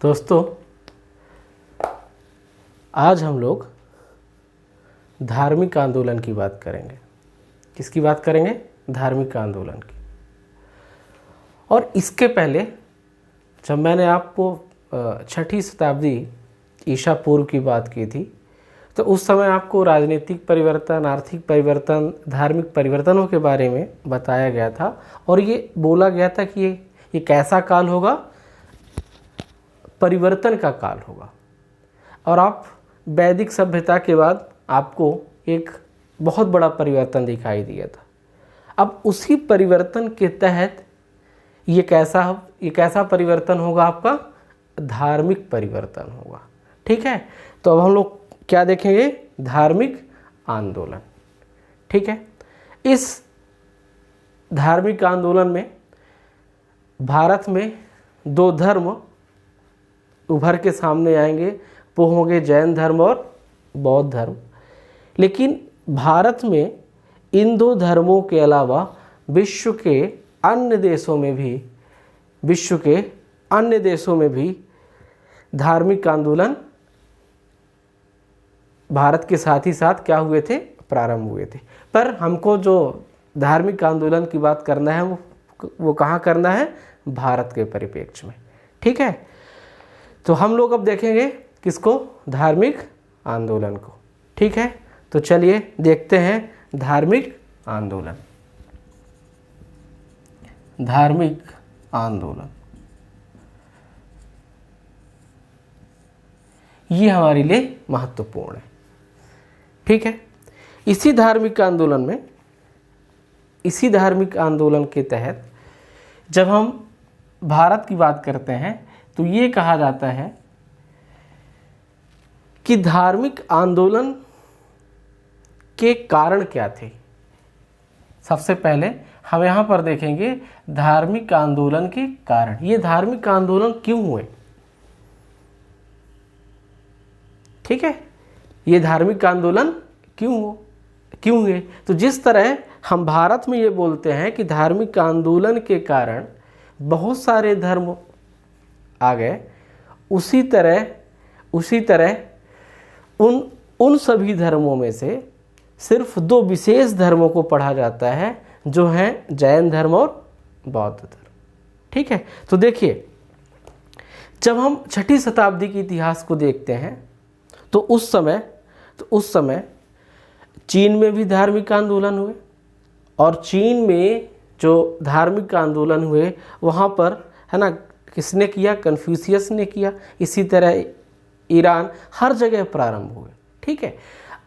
दोस्तों, आज हम लोग धार्मिक आंदोलन की बात करेंगे। किसकी बात करेंगे? धार्मिक आंदोलन की। और इसके पहले जब मैंने आपको 6ठी शताब्दी ईसा पूर्व की बात की थी, तो उस समय आपको राजनीतिक परिवर्तन, आर्थिक परिवर्तन, धार्मिक परिवर्तनों के बारे में बताया गया था और ये बोला गया था कि ये कैसा काल होगा? परिवर्तन का काल होगा। और आप वैदिक सभ्यता के बाद आपको एक बहुत बड़ा परिवर्तन दिखाई दिया था। अब उसी परिवर्तन के तहत ये कैसा परिवर्तन होगा? आपका धार्मिक परिवर्तन होगा। ठीक है, तो अब हम लोग क्या देखेंगे? धार्मिक आंदोलन। ठीक है, इस धार्मिक आंदोलन में भारत में दो धर्म उभर के सामने आएंगे, वो होंगे जैन धर्म और बौद्ध धर्म। लेकिन भारत में इन दो धर्मों के अलावा विश्व के अन्य देशों में भी धार्मिक आंदोलन भारत के साथ ही साथ क्या हुए थे? प्रारंभ हुए थे। पर हमको जो धार्मिक आंदोलन की बात करना है वो कहाँ करना है? भारत के परिप्रेक्ष्य में। ठीक है, तो हम लोग अब देखेंगे किसको? धार्मिक आंदोलन को। ठीक है, तो चलिए देखते हैं धार्मिक आंदोलन। धार्मिक आंदोलन ये हमारे लिए महत्वपूर्ण है। ठीक है, इसी धार्मिक आंदोलन के तहत जब हम भारत की बात करते हैं तो ये कहा जाता है कि धार्मिक आंदोलन के कारण क्या थे। सबसे पहले हम यहाँ पर देखेंगे धार्मिक आंदोलन के कारण। ये धार्मिक आंदोलन क्यों हुए? ठीक है, ये धार्मिक आंदोलन क्यों हुए? तो जिस तरह हम भारत में ये बोलते हैं कि धार्मिक आंदोलन के कारण बहुत सारे धर्म आ गए, उसी तरह उन सभी धर्मों में से सिर्फ दो विशेष धर्मों को पढ़ा जाता है, जो हैं जैन धर्म और बौद्ध धर्म। ठीक है, तो देखिए, जब हम 6ठी शताब्दी के इतिहास को देखते हैं तो उस समय चीन में भी धार्मिक आंदोलन हुए। और चीन में जो धार्मिक आंदोलन हुए वहाँ पर, है ना, किसने किया? कन्फ्यूशियस ने किया। इसी तरह ईरान, हर जगह प्रारंभ हुए। ठीक है,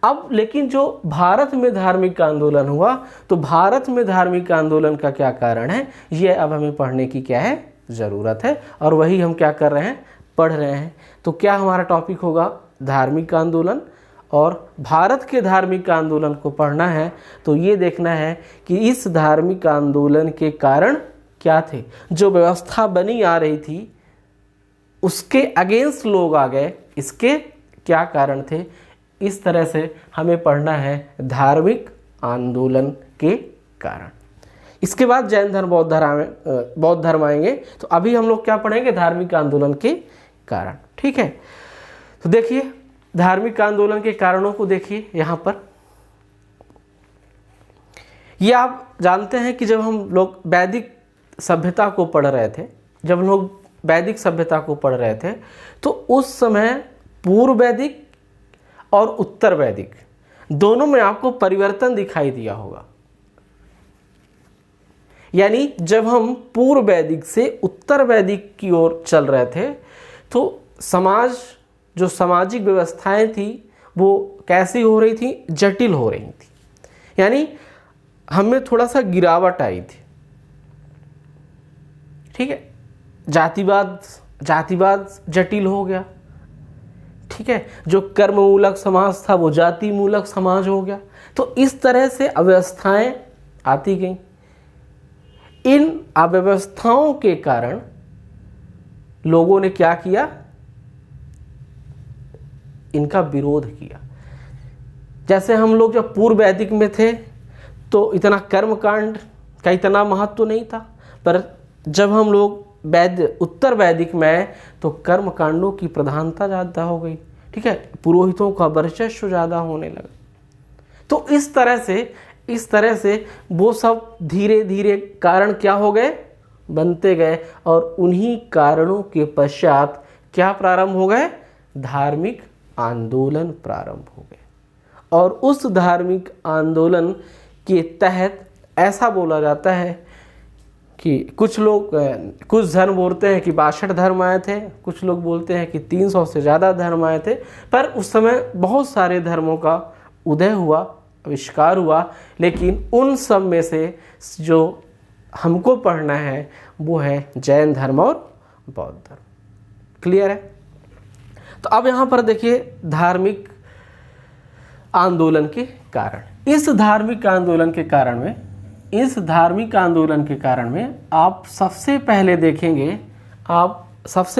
अब लेकिन जो भारत में धार्मिक आंदोलन हुआ, तो भारत में धार्मिक आंदोलन का क्या कारण है, ये अब हमें पढ़ने की क्या है? ज़रूरत है। और वही हम क्या कर रहे हैं? पढ़ रहे हैं। तो क्या हमारा टॉपिक होगा? धार्मिक आंदोलन। और भारत के धार्मिक आंदोलन को पढ़ना है तो ये देखना है कि इस धार्मिक आंदोलन के कारण क्या थे। जो व्यवस्था बनी आ रही थी उसके अगेंस्ट लोग आ गए, इसके क्या कारण थे? इस तरह से हमें पढ़ना है धार्मिक आंदोलन के कारण। इसके बाद जैन धर्म, बौद्ध धर्म आएंगे। तो अभी हम लोग क्या पढ़ेंगे? धार्मिक आंदोलन के कारण। ठीक है, तो देखिए धार्मिक आंदोलन के कारणों को देखिए यहाँ पर। ये आप जानते हैं कि जब हम लोग वैदिक सभ्यता को पढ़ रहे थे तो उस समय पूर्व वैदिक और उत्तर वैदिक दोनों में आपको परिवर्तन दिखाई दिया होगा। यानी जब हम पूर्व वैदिक से उत्तर वैदिक की ओर चल रहे थे तो जो सामाजिक व्यवस्थाएं थी वो कैसी हो रही थी? जटिल हो रही थी। यानी हमें थोड़ा सा गिरावट आई थी। ठीक है, जातिवाद जटिल हो गया। ठीक है, जो कर्ममूलक समाज था वो जाति मूलक समाज हो गया। तो इस तरह से अव्यवस्थाएं आती गईं। इन अव्यवस्थाओं के कारण लोगों ने क्या किया? इनका विरोध किया। जैसे हम लोग जब पूर्व वैदिक में थे तो इतना कर्मकांड का इतना महत्व नहीं था, पर जब हम लोग उत्तर वैदिक में तो कर्म कांडों की प्रधानता ज़्यादा हो गई, ठीक है, पुरोहितों का वर्चस्व ज़्यादा होने लगा। तो इस तरह से वो सब धीरे धीरे कारण क्या हो गए, बनते गए, और उन्हीं कारणों के पश्चात क्या प्रारंभ हो गए, धार्मिक आंदोलन प्रारंभ हो गए। और उस धार्मिक आंदोलन के तहत ऐसा बोला जाता है कि कुछ धर्म बोलते हैं कि 62 धर्म आए थे, कुछ लोग बोलते हैं कि 300 से ज़्यादा धर्म आए थे, पर उस समय बहुत सारे धर्मों का उदय हुआ, आविष्कार हुआ, लेकिन उन सब में से जो हमको पढ़ना है वो है जैन धर्म और बौद्ध धर्म। क्लियर है? तो अब यहाँ पर देखिए धार्मिक आंदोलन के कारण। इस धार्मिक आंदोलन के कारण में आप सबसे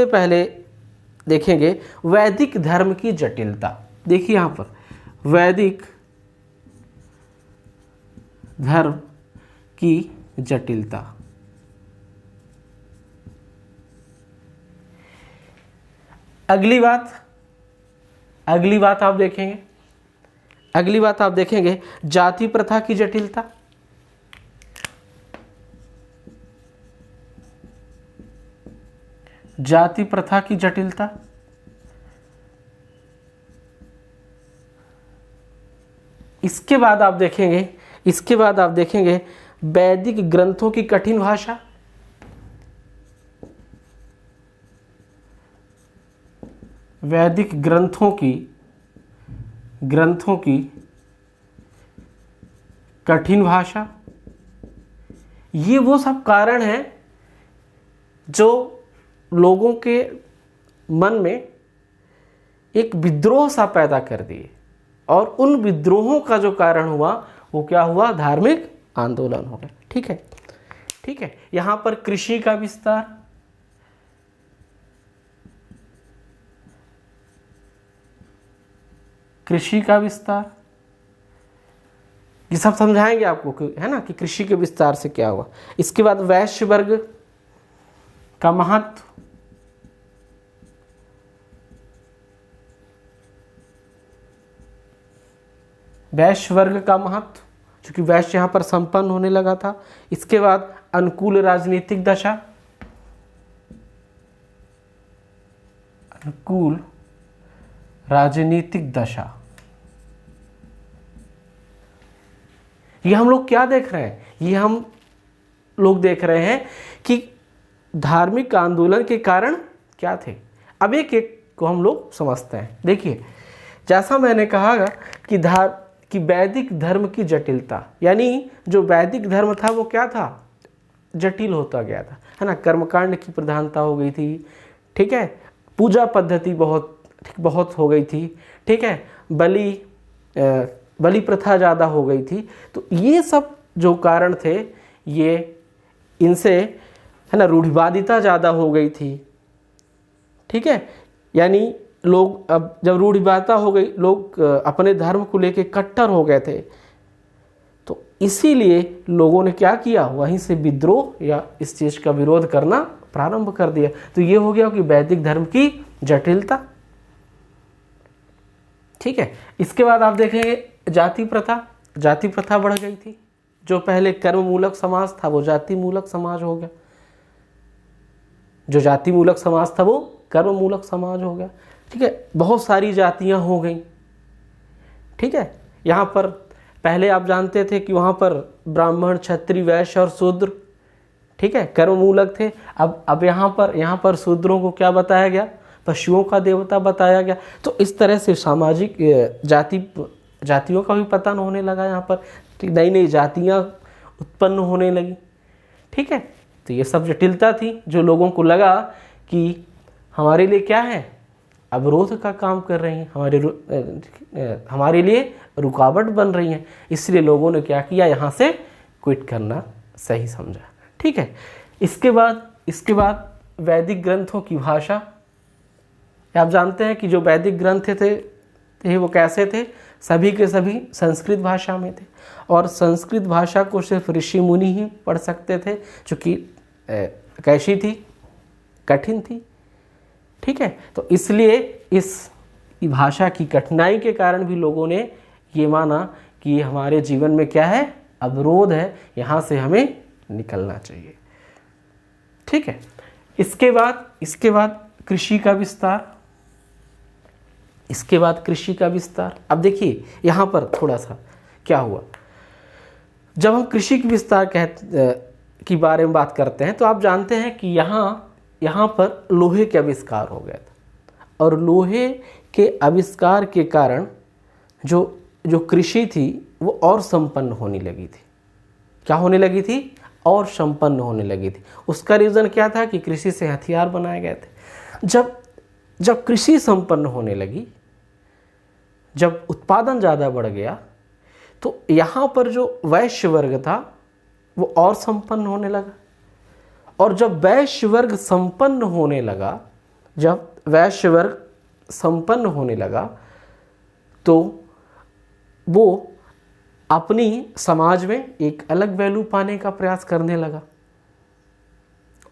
पहले देखेंगे वैदिक धर्म की जटिलता। देखिए यहाँ पर वैदिक धर्म की जटिलता। अगली बात आप देखेंगे जाति प्रथा की जटिलता। जाति प्रथा की जटिलता। इसके बाद आप देखेंगे वैदिक ग्रंथों की कठिन भाषा। वैदिक ग्रंथों की कठिन भाषा। ये वो सब कारण हैं जो लोगों के मन में एक विद्रोह सा पैदा कर दिए, और उन विद्रोहों का जो कारण हुआ वो क्या हुआ, धार्मिक आंदोलन हो गया। ठीक है। यहां पर कृषि का विस्तार, ये सब समझाएंगे आपको, है ना, कि कृषि के विस्तार से क्या हुआ। इसके बाद वैश्य वर्ग का महत्व, क्योंकि वैश्य यहां पर संपन्न होने लगा था। इसके बाद अनुकूल राजनीतिक दशा। ये हम लोग क्या देख रहे हैं, ये हम लोग देख रहे हैं कि धार्मिक आंदोलन के कारण क्या थे। अब एक एक को हम लोग समझते हैं। देखिए, जैसा मैंने कहा कि वैदिक धर्म की जटिलता, यानी जो वैदिक धर्म था वो क्या था, जटिल होता गया था, है ना। कर्मकांड की प्रधानता हो गई थी, ठीक है, पूजा पद्धति बहुत हो गई थी, ठीक है, बलि प्रथा ज़्यादा हो गई थी। तो ये सब जो कारण थे, ये इनसे, है ना, रूढ़िवादिता ज़्यादा हो गई थी, ठीक है। यानी लोग, अब जब रूढ़िवादिता हो गई, लोग अपने धर्म को लेके कट्टर हो गए थे, तो इसीलिए लोगों ने क्या किया, वहीं से विद्रोह या इस चीज़ का विरोध करना प्रारंभ कर दिया। तो ये हो गया कि वैदिक धर्म की जटिलता, ठीक है। इसके बाद आप देखेंगे जाति प्रथा बढ़ गई थी। जो पहले कर्म मूलक समाज था वो जाति मूलक समाज हो गया, जो जाति मूलक समाज था वो कर्म मूलक समाज हो गया, ठीक है। बहुत सारी जातियां हो गई, ठीक है। यहाँ पर पहले आप जानते थे कि वहाँ पर ब्राह्मण, क्षत्रिय, वैश्य और शूद्र, ठीक है, कर्म मूलक थे। अब यहाँ पर शूद्रों को क्या बताया गया, पशुओं का देवता बताया गया। तो इस तरह से सामाजिक जातियों का भी पतन होने लगा। यहाँ पर नई नई जातियाँ उत्पन्न होने लगी, ठीक है। तो ये सब जटिलता थी, जो लोगों को लगा कि हमारे लिए क्या है, अवरोध का काम कर रही हैं, हमारे लिए रुकावट बन रही हैं। इसलिए लोगों ने क्या किया, यहाँ से क्विट करना सही समझा, ठीक है। इसके बाद वैदिक ग्रंथों की भाषा। आप जानते हैं कि जो वैदिक ग्रंथ थे वो कैसे थे, सभी के सभी संस्कृत भाषा में थे, और संस्कृत भाषा को सिर्फ ऋषि मुनि ही पढ़ सकते थे, चूँकि कैसी थी, कठिन थी। ठीक है, तो इसलिए इस भाषा की कठिनाई के कारण भी लोगों ने ये माना कि ये हमारे जीवन में क्या है, अवरोध है, यहाँ से हमें निकलना चाहिए। ठीक है, इसके बाद कृषि का विस्तार। इसके बाद कृषि का विस्तार। अब देखिए यहाँ पर थोड़ा सा क्या हुआ, जब हम कृषि के विस्तार की बारे में बात करते हैं तो आप जानते हैं कि यहाँ पर लोहे के आविष्कार हो गया था, और लोहे के आविष्कार के कारण जो कृषि थी वो और संपन्न होने लगी थी। क्या होने लगी थी? और संपन्न होने लगी थी। उसका रीज़न क्या था कि कृषि से हथियार बनाए गए थे। जब कृषि संपन्न होने लगी, जब उत्पादन ज़्यादा बढ़ गया, तो यहाँ पर जो वैश्य वर्ग था वो और संपन्न होने लगा। और जब वैश्य वर्ग संपन्न होने लगा, तो वो अपनी समाज में एक अलग वैल्यू पाने का प्रयास करने लगा,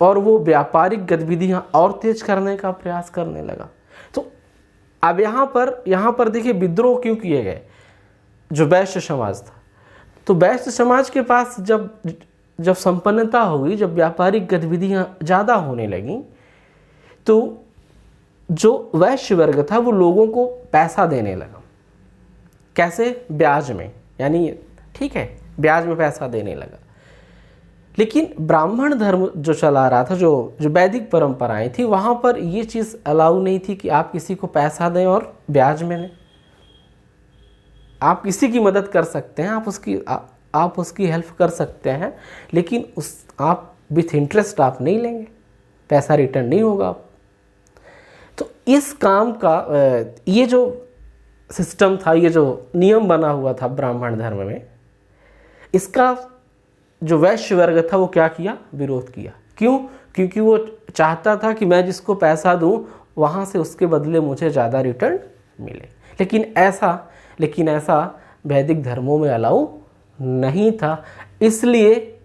और वो व्यापारिक गतिविधियां और तेज करने का प्रयास करने लगा। तो अब यहाँ पर देखिए विद्रोह क्यों किए गए? जो वैश्य समाज था, तो वैश्य समाज के पास जब संपन्नता हुई, जब व्यापारिक गतिविधियां ज़्यादा होने लगीं, तो जो वैश्य वर्ग था वो लोगों को पैसा देने लगा। कैसे? ब्याज में, यानी ठीक है, ब्याज में पैसा देने लगा। लेकिन ब्राह्मण धर्म जो चला रहा था, जो वैदिक परंपराएं थी, वहाँ पर ये चीज़ अलाउ नहीं थी कि आप किसी को पैसा दें और ब्याज में लें। आप किसी की मदद कर सकते हैं, आप उसकी हेल्प कर सकते हैं, लेकिन आप विथ इंटरेस्ट आप नहीं लेंगे, पैसा रिटर्न नहीं होगा आप। तो इस काम का ये जो सिस्टम था, ये जो नियम बना हुआ था ब्राह्मण धर्म में, इसका जो वैश्य वर्ग था वो क्या किया? विरोध किया। क्यों? क्योंकि वो चाहता था कि मैं जिसको पैसा दूं वहाँ से उसके बदले मुझे ज़्यादा रिटर्न मिले। लेकिन ऐसा वैदिक धर्मों में अलाउ नहीं था। इसलिए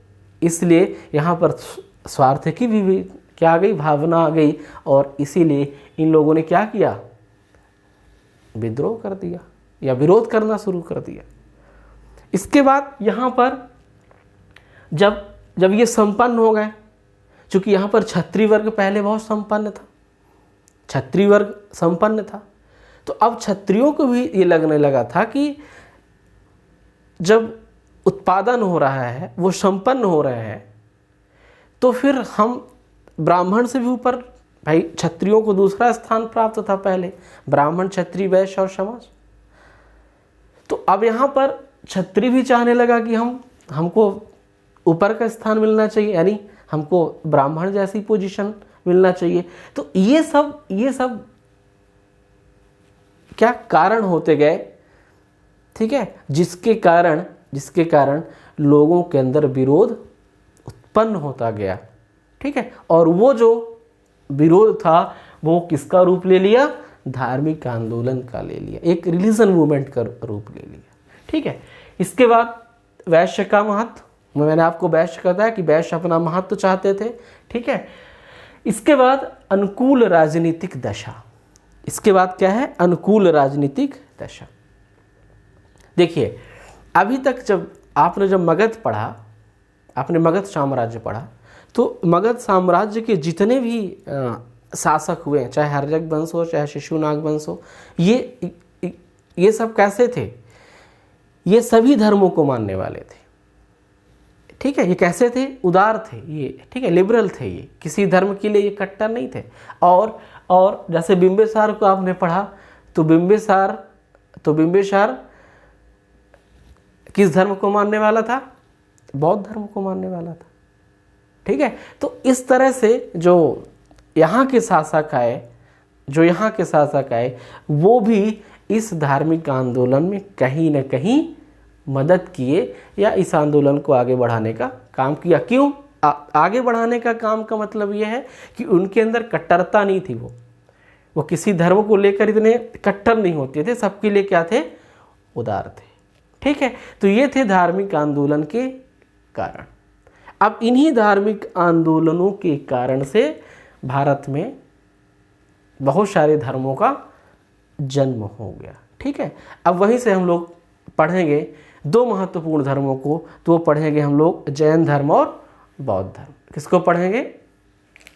यहाँ पर स्वार्थ की भी क्या आ गई? भावना आ गई, और इसीलिए इन लोगों ने क्या किया? विद्रोह कर दिया या विरोध करना शुरू कर दिया। इसके बाद यहाँ पर जब ये संपन्न हो गए, चूंकि यहाँ पर क्षत्रिय वर्ग पहले बहुत संपन्न था, क्षत्रिय वर्ग संपन्न था, तो अब क्षत्रियों को भी ये लगने लगा था कि जब उत्पादन हो रहा है, वो संपन्न हो रहे हैं, तो फिर हम ब्राह्मण से भी ऊपर, भाई क्षत्रियों को दूसरा स्थान प्राप्त था पहले, ब्राह्मण, क्षत्रिय, वैश्य और समाज। तो अब यहाँ पर क्षत्रिय भी चाहने लगा कि हमको ऊपर का स्थान मिलना चाहिए, यानी हमको ब्राह्मण जैसी पोजीशन मिलना चाहिए। तो ये सब क्या कारण होते गए? ठीक है, जिसके कारण लोगों के अंदर विरोध उत्पन्न होता गया। ठीक है, और वो जो विरोध था वो किसका रूप ले लिया? धार्मिक आंदोलन का ले लिया, एक रिलीजन मूवमेंट का रूप ले लिया। ठीक है, इसके बाद वैश्य का महत्व, मैंने आपको वैश्य बताया कि वैश्य अपना महत्व चाहते थे। ठीक है, इसके बाद अनुकूल राजनीतिक दशा। इसके बाद क्या है? अनुकूल राजनीतिक दशा। देखिए, अभी तक जब मगध पढ़ा, आपने मगध साम्राज्य पढ़ा, तो मगध साम्राज्य के जितने भी शासक हुए, चाहे हर्यक वंश हो, चाहे शिशुनाग वंश हो, ये सब कैसे थे? ये सभी धर्मों को मानने वाले थे। ठीक है, ये कैसे थे? उदार थे ये। ठीक है, लिबरल थे ये, किसी धर्म के लिए ये कट्टर नहीं थे। और जैसे बिंबिसार को आपने पढ़ा, तो बिंबिसार किस धर्म को मानने वाला था? बौद्ध धर्म को मानने वाला था। ठीक है, तो इस तरह से जो यहाँ के शासक आए, वो भी इस धार्मिक आंदोलन में कहीं न कहीं मदद किए, या इस आंदोलन को आगे बढ़ाने का काम किया। क्यों आगे बढ़ाने का काम का मतलब यह है कि उनके अंदर कट्टरता नहीं थी। वो किसी धर्म को लेकर इतने कट्टर नहीं होते थे, सबके लिए क्या थे? उदार थे। ठीक है, तो ये थे धार्मिक आंदोलन के कारण। अब इन्हीं धार्मिक आंदोलनों के कारण से भारत में बहुत सारे धर्मों का जन्म हो गया। ठीक है, अब वहीं से हम लोग पढ़ेंगे दो महत्वपूर्ण धर्मों को, तो वो पढ़ेंगे हम लोग जैन धर्म और बौद्ध धर्म। किसको पढ़ेंगे?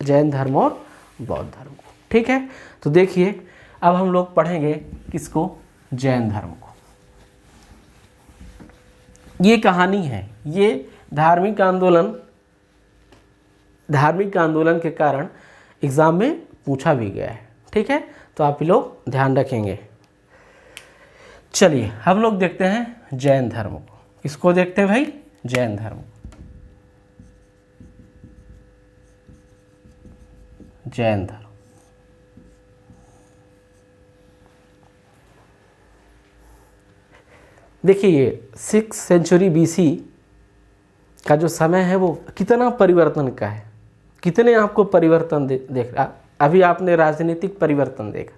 जैन धर्म और बौद्ध धर्म को। ठीक है, तो देखिए अब हम लोग पढ़ेंगे किसको? जैन धर्म को। ये कहानी है, ये धार्मिक आंदोलन के कारण एग्जाम में पूछा भी गया है। ठीक है, तो आप लोग ध्यान रखेंगे। चलिए हम लोग देखते हैं जैन धर्म को। किसको देखते हैं भाई? जैन धर्म। जैन धर्म देखिए, ये 6th सेंचुरी BC का जो समय है वो कितना परिवर्तन का है, कितने आपको परिवर्तन देख रहा। अभी आपने राजनीतिक परिवर्तन देखा,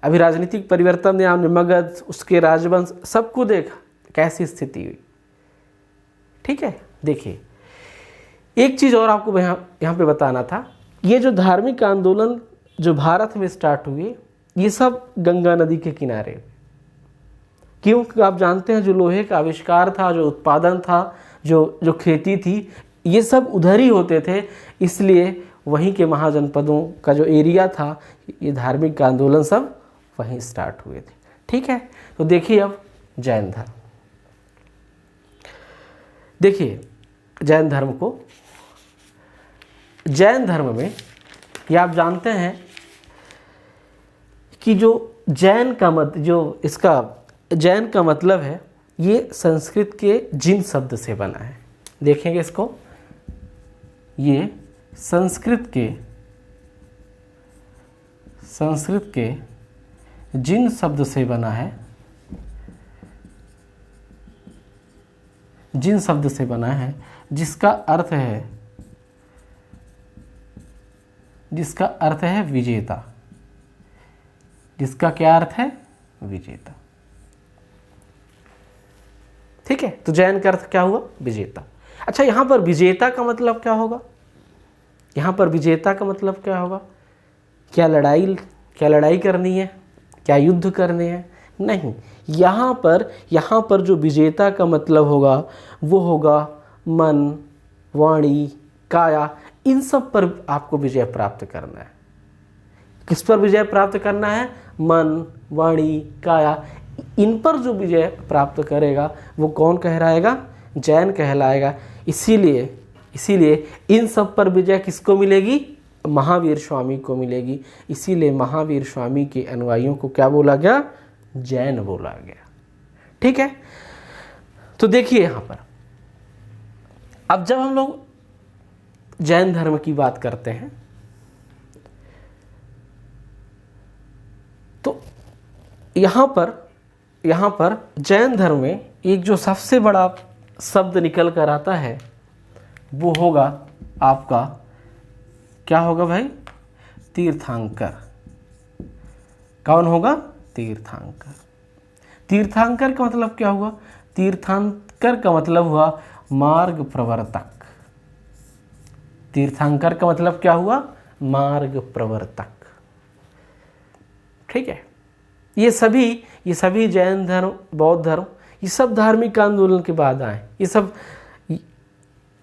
अभी राजनीतिक परिवर्तन में आपने मगध, उसके राजवंश सबको देखा, कैसी स्थिति हुई। ठीक है, देखिए एक चीज़ और आपको यहाँ पे बताना था। ये जो धार्मिक आंदोलन जो भारत में स्टार्ट हुए, ये सब गंगा नदी के किनारे। क्योंकि आप जानते हैं जो लोहे का आविष्कार था, जो उत्पादन था, जो खेती थी, ये सब उधर ही होते थे। इसलिए वहीं के महाजनपदों का जो एरिया था, ये धार्मिक आंदोलन सब वहीं स्टार्ट हुए थे। ठीक है, तो देखिए अब जैन धर्म। देखिए जैन धर्म को, जैन धर्म में ये आप जानते हैं कि जो जैन का मतलब है, ये संस्कृत के जिन शब्द से बना है। देखेंगे इसको, ये संस्कृत के जिन शब्द से बना है, जिन शब्द से बना है, जिसका अर्थ है विजेता। जिसका क्या अर्थ है? विजेता। ठीक है, तो जैन का अर्थ क्या हुआ? विजेता। अच्छा, यहां पर विजेता का मतलब क्या होगा? यहां पर विजेता का मतलब क्या होगा? क्या लड़ाई करनी है? क्या युद्ध करने हैं? नहीं, यहाँ पर जो विजेता का मतलब होगा वो होगा मन, वाणी, काया, इन सब पर आपको विजय प्राप्त करना है। किस पर विजय प्राप्त करना है? मन, वाणी, काया, इन पर जो विजय प्राप्त करेगा वो कौन कहलाएगा? जैन कहलाएगा। इसीलिए इन सब पर विजय किसको मिलेगी? महावीर स्वामी को मिलेगी। इसीलिए महावीर स्वामी के अनुयायियों को क्या बोला गया? जैन बोला गया। ठीक है, तो देखिए यहां पर अब जब हम लोग जैन धर्म की बात करते हैं तो यहां पर जैन धर्म में एक जो सबसे बड़ा शब्द निकल कर आता है वो होगा आपका, क्या होगा भाई? तीर्थंकर। कौन होगा? तीर्थंकर। तीर्थंकर का मतलब क्या हुआ? तीर्थंकर का मतलब हुआ मार्ग प्रवर्तक। तीर्थंकर का मतलब क्या हुआ? मार्ग प्रवर्तक। ठीक है, ये सभी जैन धर्म, बौद्ध धर्म, ये सब धार्मिक आंदोलन के बाद आए। ये सब,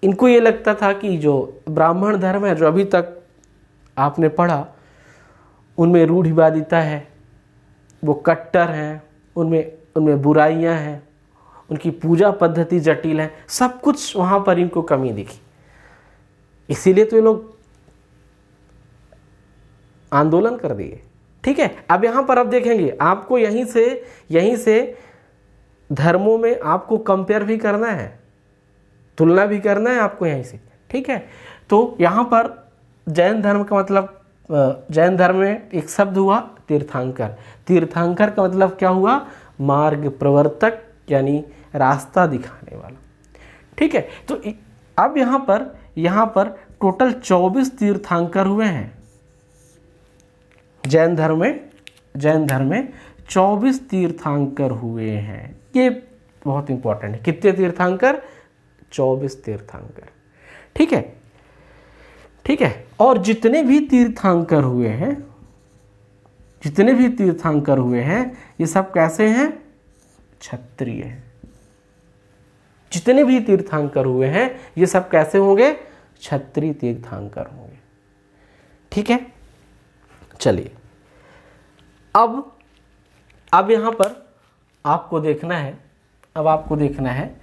इनको ये लगता था कि जो ब्राह्मण धर्म है, जो अभी तक आपने पढ़ा, उनमें रूढ़िवादिता है, वो कट्टर हैं, उनमें बुराइयां हैं, उनकी पूजा पद्धति जटिल है, सब कुछ वहाँ पर इनको कमी दिखी। इसीलिए तो ये लोग आंदोलन कर दिए। ठीक है, अब यहाँ पर अब देखेंगे आपको यहीं से धर्मों में आपको कंपेयर भी करना है, तुलना भी करना है आपको यहीं से। ठीक है, तो यहाँ पर जैन धर्म का मतलब, जैन धर्म में एक शब्द हुआ तीर्थंकर। तीर्थंकर का मतलब क्या हुआ? मार्ग प्रवर्तक, यानी रास्ता दिखाने वाला। ठीक है, तो अब यहाँ पर टोटल 24 तीर्थंकर हुए हैं। जैन धर्म में 24 तीर्थंकर हुए हैं। ये बहुत इंपॉर्टेंट है। कितने तीर्थंकर? 24 तीर्थंकर। ठीक है, ठीक है। और जितने भी तीर्थंकर हुए हैं, जितने भी तीर्थंकर हुए हैं, ये सब कैसे हैं? क्षत्रिय हैं। जितने भी तीर्थंकर हुए हैं ये सब कैसे होंगे? क्षत्रिय तीर्थंकर होंगे। ठीक है, चलिए अब यहां पर आपको देखना है, अब आपको देखना है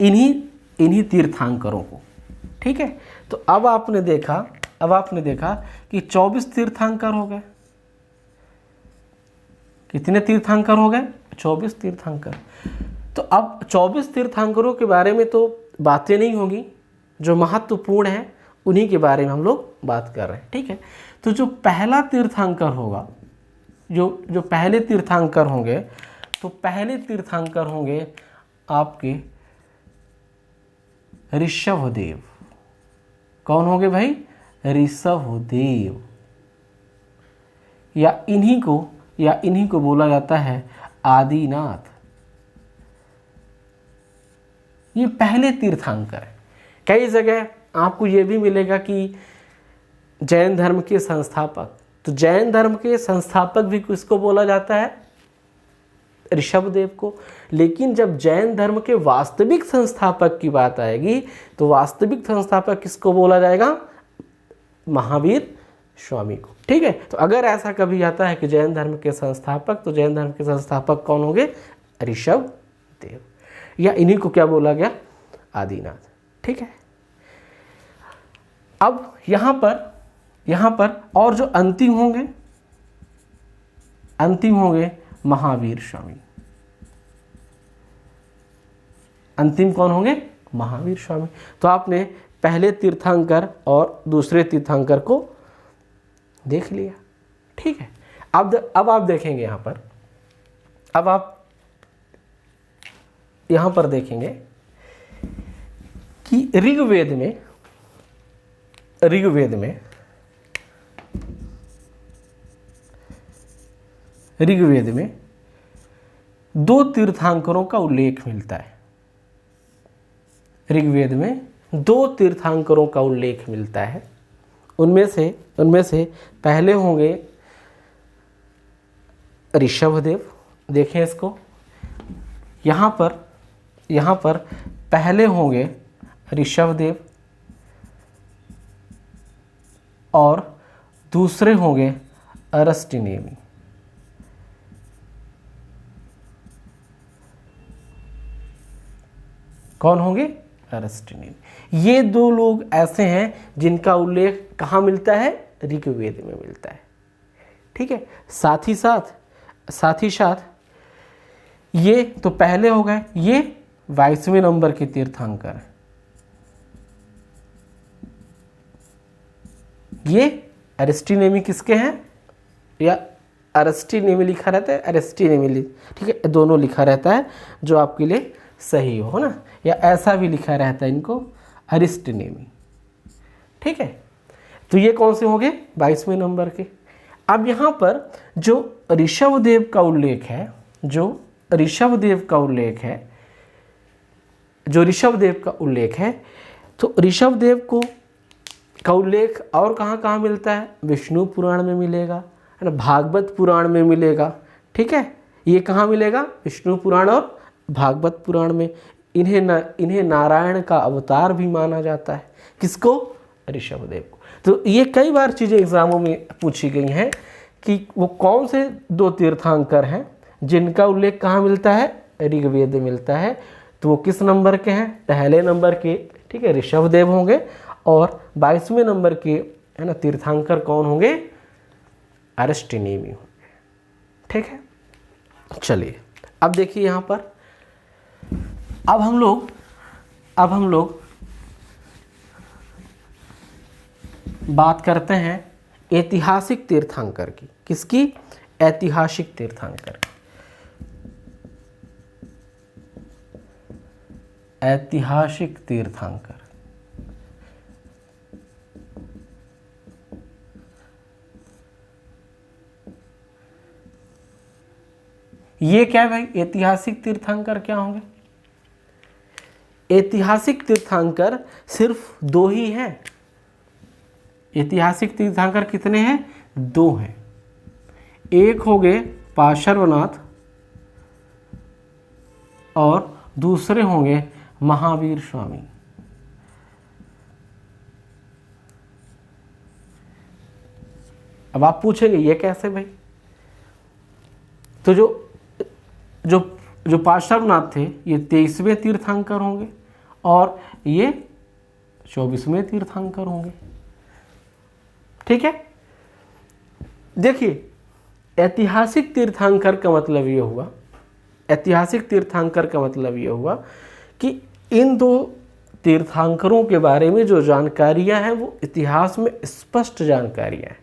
इन्हीं तीर्थंकरों को। ठीक है, तो अब आपने देखा कि 24 तीर्थंकर हो गए। कितने तीर्थंकर हो गए? 24 तीर्थंकर। तो अब 24 तीर्थंकरों के बारे में तो बातें नहीं होगी, जो महत्वपूर्ण है उन्हीं के बारे में हम लोग बात कर रहे हैं। ठीक है, तो जो पहला तीर्थंकर होगा, जो पहले तीर्थंकर होंगे, तो पहले तीर्थंकर होंगे आपके ऋषभदेव। कौन होंगे भाई? ऋषभदेव। या इन्हीं को बोला जाता है आदिनाथ। ये पहले तीर्थंकर है। कई जगह आपको ये भी मिलेगा कि जैन धर्म के संस्थापक, तो जैन धर्म के संस्थापक भी किसको बोला जाता है? ऋषभदेव को। लेकिन जब जैन धर्म के वास्तविक संस्थापक की बात आएगी तो वास्तविक संस्थापक किसको बोला जाएगा? महावीर स्वामी को। ठीक है, तो अगर ऐसा कभी आता है कि जैन धर्म के संस्थापक, तो जैन धर्म के संस्थापक कौन होंगे? ऋषभदेव। या इन्हीं को क्या बोला गया? आदिनाथ। ठीक है, अब यहां पर और जो अंतिम होंगे महावीर स्वामी। अंतिम कौन होंगे? महावीर स्वामी। तो आपने पहले तीर्थंकर और दूसरे तीर्थंकर को देख लिया। ठीक है, अब आप देखेंगे यहां पर, अब आप यहां पर देखेंगे कि ऋग्वेद में 2 तीर्थंकरों का उल्लेख मिलता है। ऋग्वेद में 2 तीर्थंकरों का उल्लेख मिलता है। उनमें से पहले होंगे ऋषभदेव। देखें इसको, यहाँ पर पहले होंगे ऋषभदेव और दूसरे होंगे अरस्टिनेमी। कौन होंगे? अरस्टिनेमी। ये 2 लोग ऐसे हैं जिनका उल्लेख कहाँ मिलता है? ऋग्वेद में मिलता है। ठीक है, साथ ही साथ ये तो पहले हो गए, ये 22वें नंबर के तीर्थंकर हैं। ये अरस्टिनेमी किसके हैं? या अरस्टिनेमी लिखा रहता है, अरस्टिनेमी, ठीक है, दोनों लिखा रहता है जो आपके लिए सही हो ना, या ऐसा भी लिखा रहता है इनको अरिस्टिनेमी। ठीक है, तो ये कौन से हो गए? 22वें नंबर के। अब यहाँ पर जो ऋषभदेव का उल्लेख है, तो ऋषभदेव का उल्लेख और कहाँ मिलता है? विष्णु पुराण में मिलेगा, है ना, भागवत पुराण में मिलेगा। ठीक है, ये कहाँ मिलेगा? विष्णु पुराण और भागवत पुराण में। इन्हें नारायण का अवतार भी माना जाता है। किसको? ऋषभदेव को। तो ये कई बार चीज़ें एग्जामों में पूछी गई हैं कि वो कौन से 2 तीर्थंकर हैं जिनका उल्लेख कहाँ मिलता है? ऋग्वेद में मिलता है। तो वो किस नंबर के हैं? पहले नंबर के, ठीक है, ऋषभदेव होंगे, और 22वें नंबर के, है ना, तीर्थंकर कौन होंगे? अरस्टिनेमी होंगे। ठीक है, चलिए अब देखिए यहाँ पर, अब हम लोग बात करते हैं ऐतिहासिक तीर्थंकर की। किसकी? ऐतिहासिक तीर्थंकर। ऐतिहासिक तीर्थंकर ये क्या है भाई? ऐतिहासिक तीर्थंकर क्या होंगे? ऐतिहासिक तीर्थंकर सिर्फ 2 ही हैं ऐतिहासिक तीर्थंकर कितने हैं? 2 हैं। एक हो गए पार्श्वनाथ और दूसरे होंगे महावीर स्वामी। अब आप पूछेंगे ये कैसे भाई? तो जो जो जो पार्श्वनाथ थे ये 23वें तीर्थंकर होंगे और ये 24वें तीर्थंकर होंगे। ठीक है, देखिए ऐतिहासिक तीर्थंकर का मतलब ये हुआ, ऐतिहासिक तीर्थंकर का मतलब ये हुआ कि इन 2 तीर्थंकरों के बारे में जो जानकारियां हैं वो इतिहास में स्पष्ट जानकारियां हैं,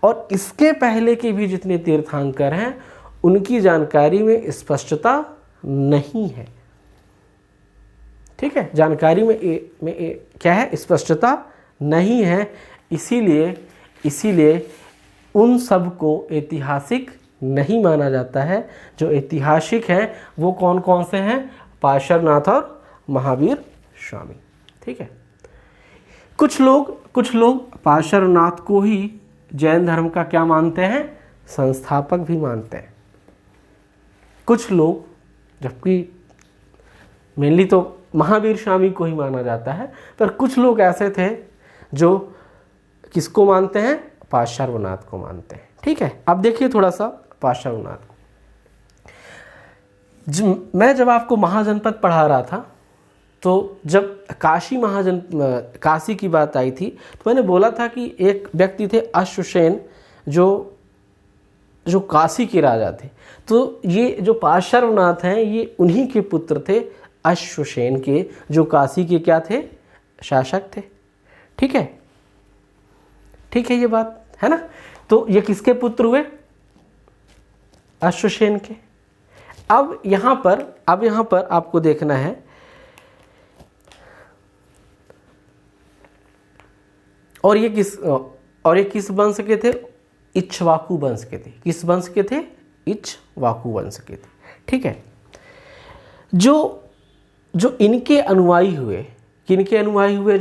और इसके पहले के भी जितने तीर्थंकर हैं उनकी जानकारी में स्पष्टता नहीं है। ठीक है, जानकारी में क्या है? स्पष्टता नहीं है। इसीलिए उन सब को ऐतिहासिक नहीं माना जाता है। जो ऐतिहासिक हैं वो कौन कौन से हैं? पार्श्वनाथ और महावीर स्वामी। ठीक है, कुछ लोग पार्श्वनाथ को ही जैन धर्म का क्या मानते हैं? संस्थापक भी मानते हैं। कुछ लोग, जबकि मेनली तो महावीर स्वामी को ही माना जाता है, पर कुछ लोग ऐसे थे जो किसको मानते हैं? पार्श्वनाथ को मानते हैं। ठीक है, अब देखिए थोड़ा सा पार्श्वनाथ को। मैं जब आपको महाजनपद पढ़ा रहा था तो जब काशी की बात आई थी तो मैंने बोला था कि एक व्यक्ति थे अश्वसेन जो काशी के राजा थे। तो ये जो पार्श्वनाथ हैं ये उन्हीं के पुत्र थे, अश्वसेन के, जो काशी के क्या थे? शासक थे। ठीक है, ठीक है, ये बात है ना। तो ये किसके पुत्र हुए? अश्वसेन के। अब यहाँ पर आपको देखना है, और ये किस वंश के थे? इक्ष्वाकु वंश के थे। किस वंश के थे? इक्ष्वाकु वंश के थे। ठीक है, जो इनके अनुयायी हुए, किनके अनुयायी हुए?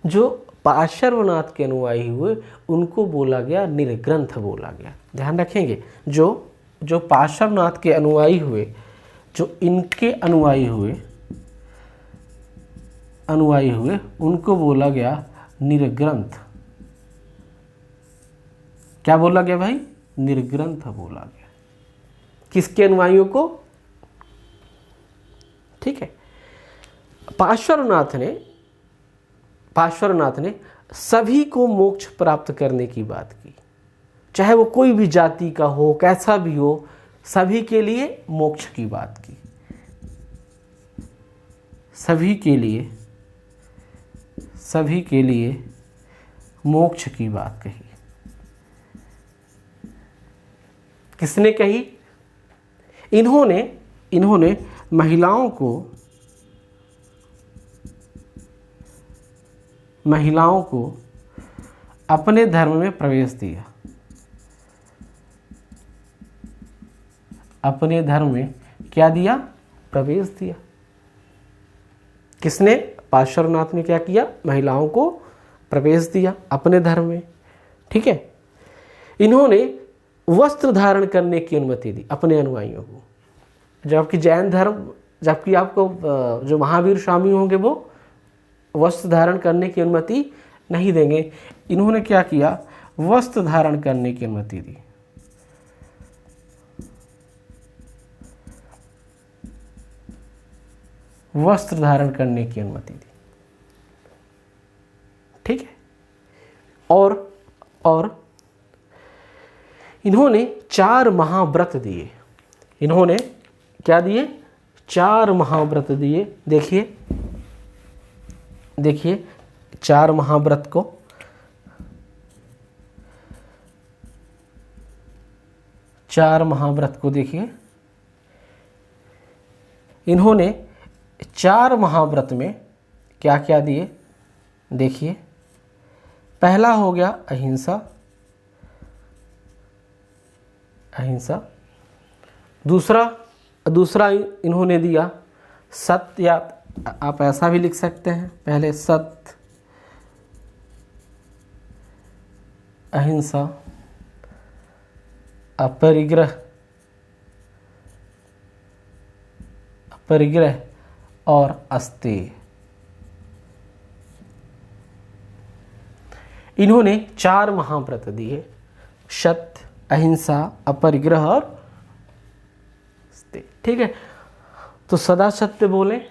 जो पार्श्वनाथ के अनुयायी हुए उनको बोला गया निर्ग्रंथ बोला गया। ध्यान रखेंगे, जो पार्श्वनाथ के अनुयायी हुए, जो इनके अनुयायी हुए उनको बोला गया निर्ग्रंथ। क्या बोला गया भाई? निर्ग्रंथ बोला गया। किसके अनुयायियों को? ठीक है, पार्श्वनाथ ने सभी को मोक्ष प्राप्त करने की बात की, चाहे वो कोई भी जाति का हो, कैसा भी हो, सभी के लिए मोक्ष की बात की, सभी के लिए मोक्ष की बात कही। किसने कही? इन्होंने महिलाओं को अपने धर्म में प्रवेश दिया। अपने धर्म में क्या दिया? प्रवेश दिया। किसने? पार्श्वनाथ ने क्या किया? महिलाओं को प्रवेश दिया अपने धर्म में। ठीक है, इन्होंने वस्त्र धारण करने की अनुमति दी अपने अनुयायियों को, जबकि आपको जो महावीर स्वामी होंगे वो वस्त्र धारण करने की अनुमति नहीं देंगे। इन्होंने क्या किया? वस्त्र धारण करने की अनुमति दी। वस्त्र धारण करने की अनुमति दी। ठीक है, और इन्होंने 4 महाव्रत दिए। इन्होंने क्या दिए? 4 महाव्रत दिए। देखिए 4 महाव्रत को, देखिए इन्होंने 4 महाव्रत में क्या क्या दिए? देखिए, पहला हो गया अहिंसा। दूसरा इन्होंने दिया सत्य, या आप ऐसा भी लिख सकते हैं, पहले सत्य, अहिंसा, अपरिग्रह, और अस्तेय। इन्होंने 4 महाव्रत दिए, सत्य, अहिंसा, अपरिग्रह और अस्तेय। ठीक है, तो सदा सत्य बोलें,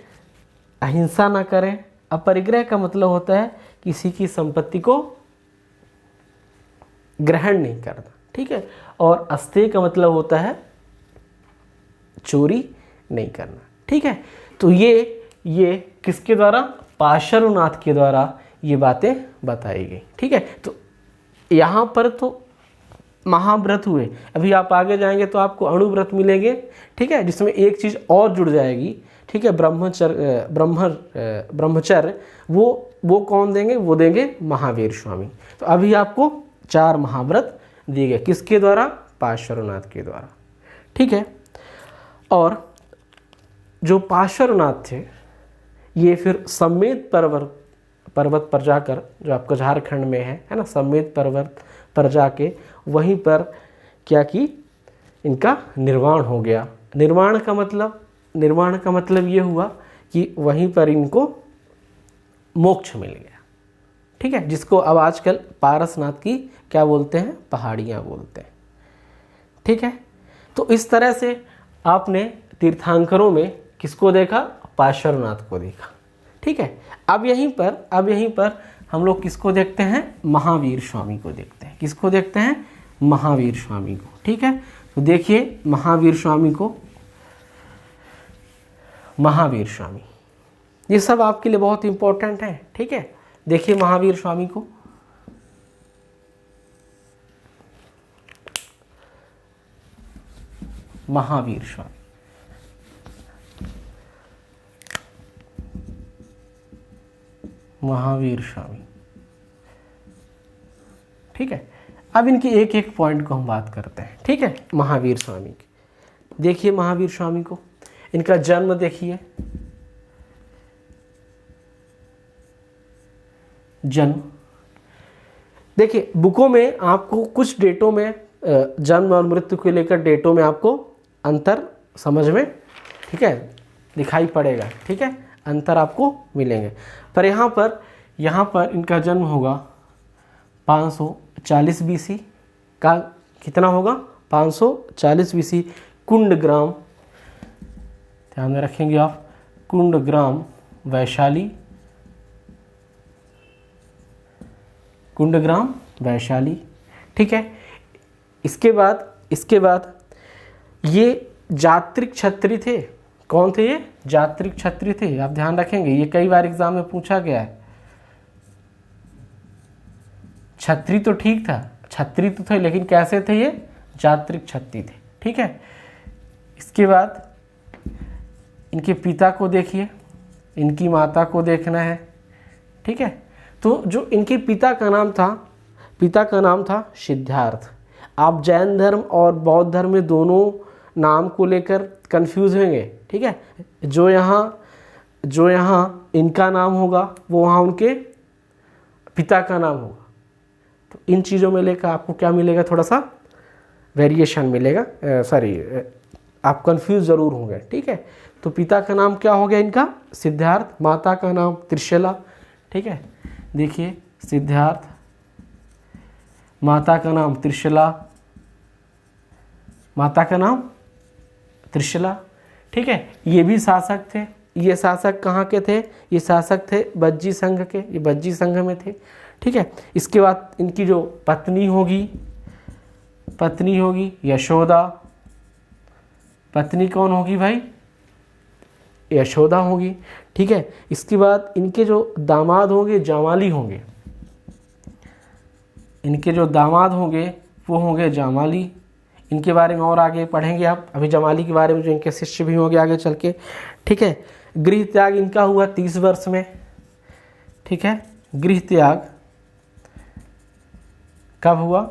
अहिंसा ना करें, अपरिग्रह का मतलब होता है किसी की संपत्ति को ग्रहण नहीं करना। ठीक है, और अस्तेय का मतलब होता है चोरी नहीं करना। ठीक है, तो ये किसके द्वारा? पार्श्वनाथ के द्वारा ये बातें बताई गई। ठीक है, तो यहाँ पर तो महाव्रत हुए, अभी आप आगे जाएंगे तो आपको अणुव्रत मिलेंगे। ठीक है, जिसमें एक चीज़ और जुड़ जाएगी। ठीक है, ब्रह्मचर्य वो कौन देंगे? वो देंगे महावीर स्वामी। तो अभी आपको 4 महाव्रत दिए गए, किसके द्वारा? पार्श्वनाथ के द्वारा। ठीक है, और जो पार्श्वनाथ थे ये फिर सम्मेद पर्वत पर जाकर, जो आपका झारखंड में है ना, सम्मेद पर्वत पर जाके वहीं पर क्या की? इनका निर्वाण हो गया। निर्वाण का मतलब ये हुआ कि वहीं पर इनको मोक्ष मिल गया। ठीक है, जिसको अब आजकल पारसनाथ की क्या बोलते हैं? पहाड़ियाँ बोलते हैं। ठीक है, तो इस तरह से आपने तीर्थंकरों में किसको देखा? पार्श्वनाथ को देखा। ठीक है, अब यहीं पर हम लोग किसको देखते हैं? महावीर स्वामी को देखते हैं। किसको देखते हैं? महावीर स्वामी को। ठीक है, तो देखिए महावीर स्वामी को, महावीर स्वामी, ये सब आपके लिए बहुत इंपॉर्टेंट है। ठीक है, देखिए महावीर स्वामी को, महावीर स्वामी, महावीर स्वामी। ठीक है, अब इनके एक एक पॉइंट को हम बात करते हैं। ठीक है, महावीर स्वामी की देखिए, महावीर स्वामी को इनका जन्म देखिए, जन्म देखिए, बुकों में आपको कुछ डेटों में जन्म और मृत्यु को लेकर डेटों में आपको अंतर समझ में, ठीक है, दिखाई पड़ेगा। ठीक है, अंतर आपको मिलेंगे, पर यहाँ पर इनका जन्म होगा 540 BC का। कितना होगा? 540 BC, कुंडग्राम, ध्यान में रखेंगे आप, कुंडग्राम वैशाली, कुंडग्राम वैशाली। ठीक है, इसके बाद ये जात्रिक क्षत्रिय थे। कौन थे ये? जात्रिक क्षत्रिय थे। आप ध्यान रखेंगे, ये कई बार एग्जाम में पूछा गया है। क्षत्रिय तो ठीक था, क्षत्रिय तो थे, लेकिन कैसे थे ये? जात्रिक क्षत्रिय थे। ठीक है, इसके बाद इनके पिता को देखिए, इनकी माता को देखना है। ठीक है, तो जो इनके पिता का नाम था सिद्धार्थ। आप जैन धर्म और बौद्ध धर्म में दोनों नाम को लेकर कंफ्यूज होंगे। ठीक है, जो यहाँ इनका नाम होगा वो वहाँ उनके पिता का नाम होगा। तो इन चीज़ों में लेकर आपको क्या मिलेगा? थोड़ा सा वेरिएशन मिलेगा, आप कंफ्यूज ज़रूर होंगे। ठीक है, तो पिता का नाम क्या हो गया इनका? सिद्धार्थ। माता का नाम त्रिशला। ठीक है, देखिए सिद्धार्थ, माता का नाम त्रिशला, माता का नाम त्रिशला। ठीक है, ये भी शासक थे। ये शासक कहाँ के थे? ये शासक थे बज्जी संघ के, ये बज्जी संघ में थे। ठीक है, इसके बाद इनकी जो पत्नी होगी यशोदा। पत्नी कौन होगी भाई? यशोदा होगी। ठीक है, इसके बाद इनके जो दामाद होंगे जामाली होंगे। इनके जो दामाद होंगे वो होंगे जामाली। इनके बारे में और आगे पढ़ेंगे आप, अभी जमाली के बारे में, जो इनके शिष्य भी होंगे आगे चल के। ठीक है, गृह त्याग इनका हुआ 30 वर्ष में। ठीक है, गृह त्याग कब हुआ?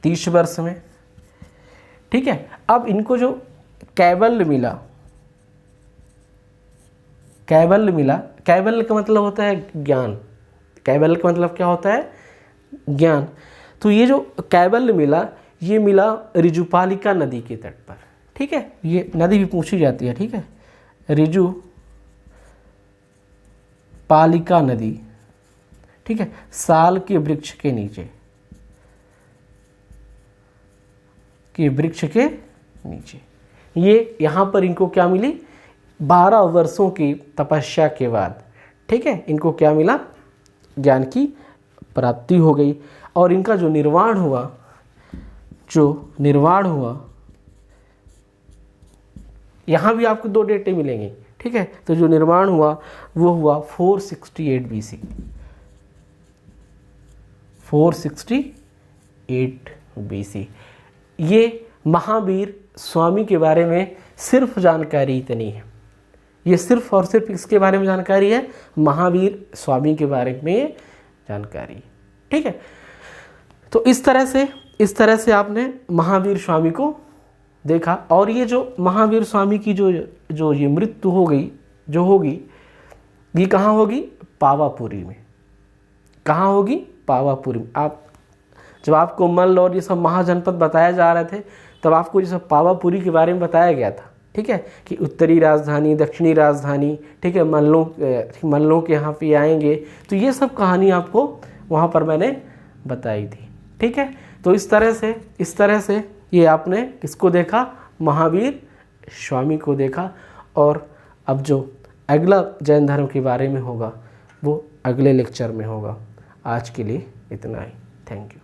30 वर्ष में। ठीक है, अब इनको जो कैवल्य मिला, कैवल्य का मतलब होता है ज्ञान। कैवल्य का मतलब क्या होता है? ज्ञान। तो ये जो कैबल्य मिला, ये मिला ऋजुपालिका नदी के तट पर। ठीक है, ये नदी भी पूछी जाती है। ठीक है, ऋजुपालिका नदी। ठीक है, साल के वृक्ष के नीचे, के वृक्ष के नीचे। ये यहाँ पर इनको क्या मिली? 12 वर्षों की तपस्या के बाद, ठीक है, इनको क्या मिला? ज्ञान की प्राप्ति हो गई। और इनका जो निर्वाण हुआ, यहाँ भी आपको 2 डेटें मिलेंगी। ठीक है, तो जो निर्माण हुआ वो हुआ 468 BC, 468 BC। ये महावीर स्वामी के बारे में सिर्फ जानकारी इतनी है। ये सिर्फ और सिर्फ इसके बारे में जानकारी है, महावीर स्वामी के बारे में जानकारी। ठीक है, तो इस तरह से आपने महावीर स्वामी को देखा। और ये जो महावीर स्वामी की जो ये मृत्यु होगी, ये कहाँ होगी? पावापुरी में। कहाँ होगी? पावापुरी में। जब आपको मल्ल और ये सब महाजनपद बताया जा रहे थे, तब आपको ये सब पावापुरी के बारे में बताया गया था। ठीक है, कि उत्तरी राजधानी, दक्षिणी राजधानी, ठीक है, मल्लों के यहाँ पे आएंगे। तो ये सब कहानी आपको वहाँ पर मैंने बताई थी। ठीक है, तो इस तरह से ये आपने किसको देखा? महावीर स्वामी को देखा। और अब जो अगला जैन धर्म के बारे में होगा वो अगले लेक्चर में होगा। आज के लिए इतना ही। Thank you.